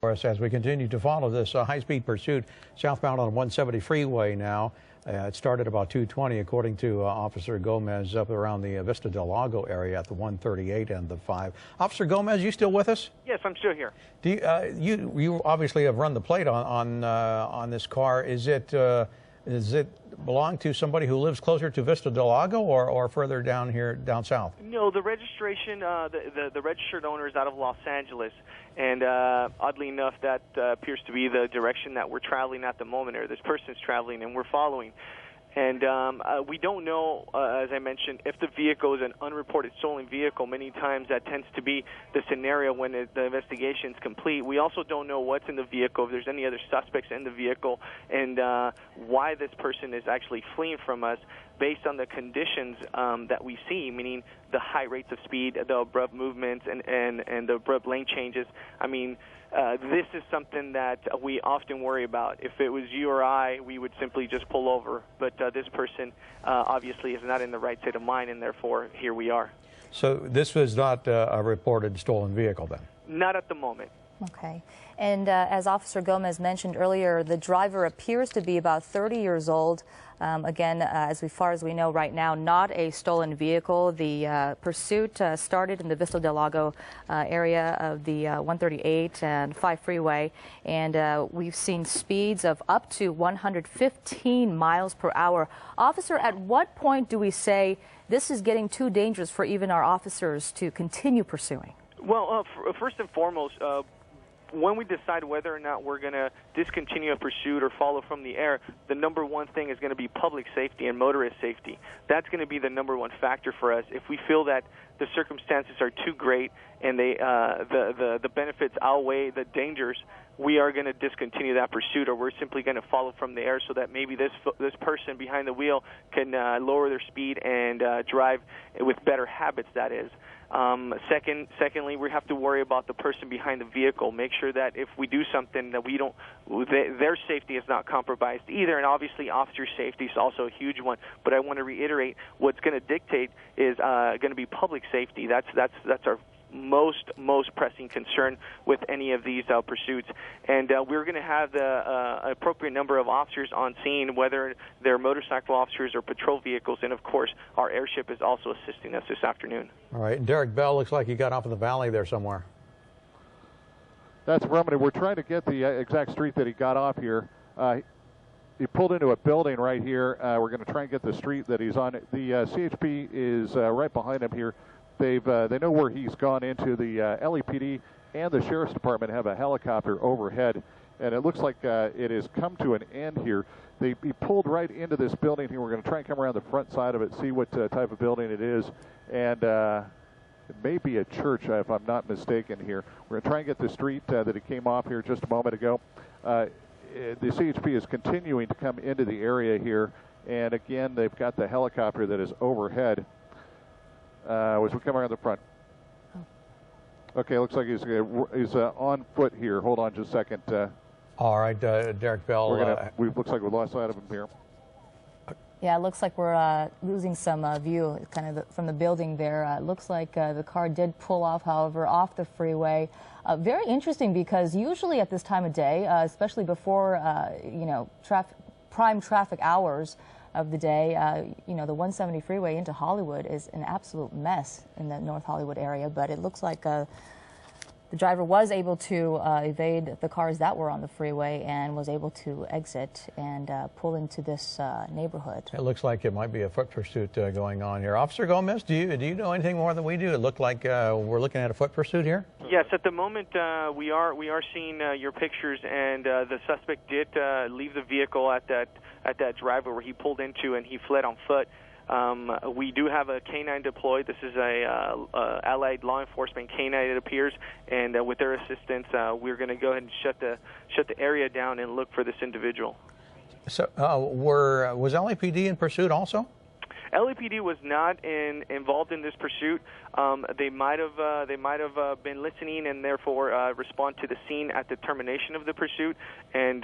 For us as we continue to follow this high-speed pursuit southbound on 170 freeway now. It started about 2:20 according to Officer Gomez up around the Vista del Lago area at the 138 and the 5. Officer Gomez, you still with us? Yes, I'm still here. Do you obviously have run the plate on this car. Is it belong to somebody who lives closer to Vista del Lago or further down here down south? No, the registration, the registered owner is out of Los Angeles, and oddly enough, that appears to be the direction that we're traveling at the moment, or this person's traveling, and we're following. And we don't know, as I mentioned, if the vehicle is an unreported stolen vehicle. Many times that tends to be the scenario when the investigation is complete. We also don't know what's in the vehicle, if there's any other suspects in the vehicle, and why this person is actually fleeing from us based on the conditions that we see, meaning the high rates of speed, the abrupt movements, and the abrupt lane changes. I mean, this is something that we often worry about. If it was you or I, we would simply just pull over. But this person obviously is not in the right state of mind, and therefore here we are. So this was not a reported stolen vehicle then? Not at the moment. Okay. And as Officer Gomez mentioned earlier, the driver appears to be about 30 years old. Again, as far as we know right now, not a stolen vehicle. The pursuit started in the Vista del Lago area of the 138 and 5 freeway, and we've seen speeds of up to 115 miles per hour. Officer, at what point do we say this is getting too dangerous for even our officers to continue pursuing? Well, first and foremost, when we decide whether or not we're going to discontinue a pursuit or follow from the air, the number one thing is going to be public safety and motorist safety. That's going to be the number one factor for us. If we feel that the circumstances are too great and the benefits outweigh the dangers, we are going to discontinue that pursuit, or we're simply going to follow from the air so that maybe this person behind the wheel can lower their speed and drive with better habits, that is. Secondly, we have to worry about the person behind the vehicle. Make sure that if we do something that their safety is not compromised either. And obviously, officer safety is also a huge one. But I want to reiterate, what's going to dictate is going to be public safety. That's our most pressing concern with any of these pursuits, and we're going to have the appropriate number of officers on scene, whether they're motorcycle officers or patrol vehicles, and of course our airship is also assisting us this afternoon. All right, and Derek Bell, looks like he got off in the valley there somewhere. That's affirmative. We're trying to get the exact street that he got off here. He pulled into a building right here. We're going to try and get the street that he's on. The CHP is right behind him here. They know where he's gone into. The LAPD and the Sheriff's Department have a helicopter overhead, and it looks like it has come to an end here. He pulled right into this building here. We're going to try and come around the front side of it, see what type of building it is, and it may be a church if I'm not mistaken here. We're going to try and get the street that he came off here just a moment ago. The CHP is continuing to come into the area here, and again, they've got the helicopter that is overhead. As we come around the front. Okay, looks like he's on foot here. Hold on just a second. All right, Derek Bell. Looks like we lost sight of him here. Yeah, it looks like we're losing some view kind of from the building there. It looks like the car did pull off, however, off the freeway. Very interesting, because usually at this time of day, especially before, prime traffic hours of the day, the 170 freeway into Hollywood is an absolute mess in the North Hollywood area, but it looks like the driver was able to evade the cars that were on the freeway and was able to exit and pull into this neighborhood. It looks like it might be a foot pursuit going on here. Officer Gomez, do you know anything more than we do? It looked like we're looking at a foot pursuit here? Yes, at the moment we are seeing your pictures, and the suspect did leave the vehicle at that driveway where he pulled into, and he fled on foot. We do have a canine deployed. This is a allied law enforcement canine, it appears, and with their assistance, we're going to go ahead and shut the area down and look for this individual. So, was LAPD in pursuit also? LAPD was not involved in this pursuit. They might have been listening and therefore respond to the scene at the termination of the pursuit. And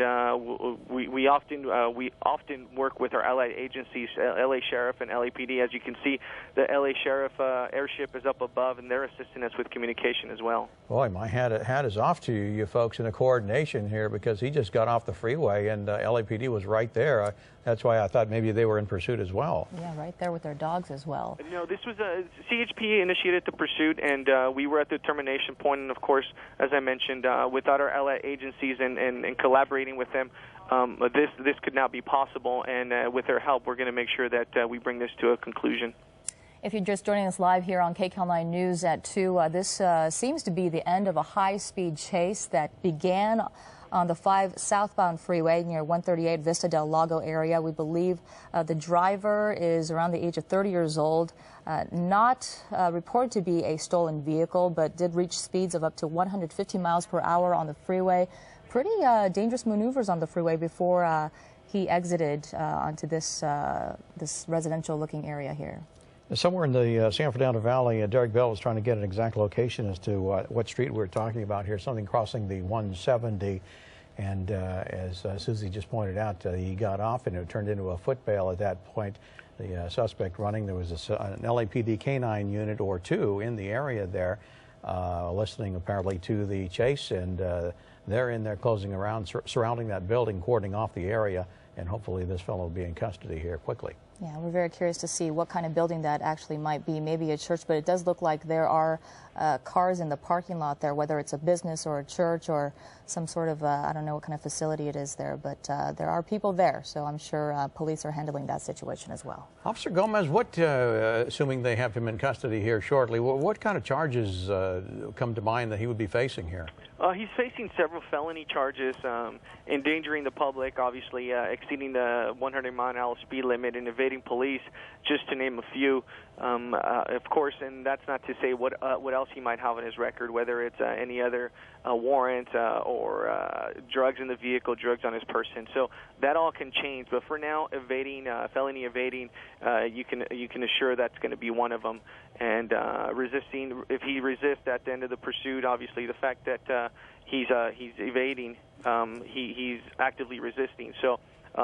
we often work with our allied agencies, LA Sheriff and LAPD. As you can see, the LA Sheriff airship is up above, and they're assisting us with communication as well. Boy, my hat is off to you folks in the coordination here, because he just got off the freeway and LAPD was right there. That's why I thought maybe they were in pursuit as well. Yeah, right there with their dogs as well. No, this was CHP initiated the pursuit, and we were at the termination point. And of course, as I mentioned, without our allied agencies and collaborating with them, this could not be possible. And with their help, we're going to make sure that we bring this to a conclusion. If you're just joining us live here on KCAL 9 News at 2, this seems to be the end of a high-speed chase that began on the 5 southbound freeway near 138 Vista del Lago area. We believe the driver is around the age of 30 years old, not reported to be a stolen vehicle, but did reach speeds of up to 150 miles per hour on the freeway. Pretty dangerous maneuvers on the freeway before he exited onto this residential-looking area here. Somewhere in the San Fernando Valley, Derek Bell was trying to get an exact location as to what street we're talking about here, something crossing the 170. And as Susie just pointed out, he got off and it turned into a footbail at that point. The suspect running, there was an LAPD canine unit or two in the area there, listening apparently to the chase, and they're in there closing around, surrounding that building, cordoning off the area, and hopefully this fellow will be in custody here quickly. Yeah, we're very curious to see what kind of building that actually might be, maybe a church, but it does look like there are cars in the parking lot there, whether it's a business or a church or some sort of, I don't know what kind of facility it is there, but there are people there, so I'm sure police are handling that situation as well. Officer Gomez, what, assuming they have him in custody here shortly, what kind of charges come to mind that he would be facing here? He's facing several felony charges, endangering the public, obviously exceeding the 100-mile-an-hour speed limit, and evading police, just to name a few. Of course, and that's not to say what else he might have on his record, whether it's any other warrant or drugs in the vehicle, drugs on his person. So that all can change. But for now, evading, felony evading, you can assure that's going to be one of them. And resisting, if he resists at the end of the pursuit, obviously the fact that he's evading, he's actively resisting. So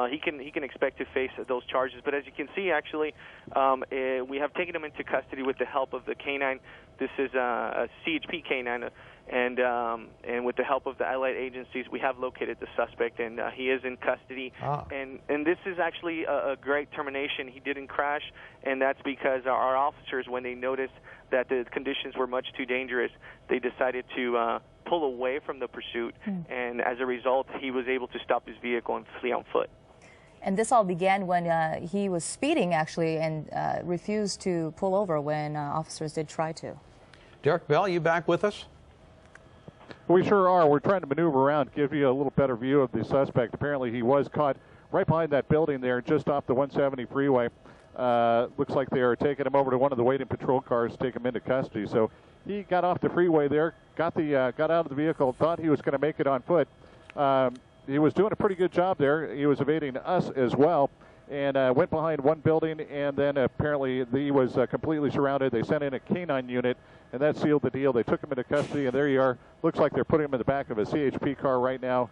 he can expect to face those charges. But as you can see, actually, we have taken him into custody with the help of the canine. This is a CHP canine, and with the help of the allied agencies, we have located the suspect, and he is in custody. And this is actually a great termination. He didn't crash, and that's because our officers, when they noticed that the conditions were much too dangerous, they decided to pull away from the pursuit, and as a result, he was able to stop his vehicle and flee on foot. And this all began when he was speeding, actually, and refused to pull over when officers did try to. Derek Bell, you back with us? We sure are. We're trying to maneuver around, give you a little better view of the suspect. Apparently, he was caught right behind that building there, just off the 170 freeway. Looks like they are taking him over to one of the waiting patrol cars to take him into custody. So he got off the freeway there, got out of the vehicle, thought he was going to make it on foot. He was doing a pretty good job there. He was evading us as well, and went behind one building, and then apparently he was completely surrounded. They sent in a canine unit, and that sealed the deal. They took him into custody, and there you are. Looks like they're putting him in the back of a CHP car right now.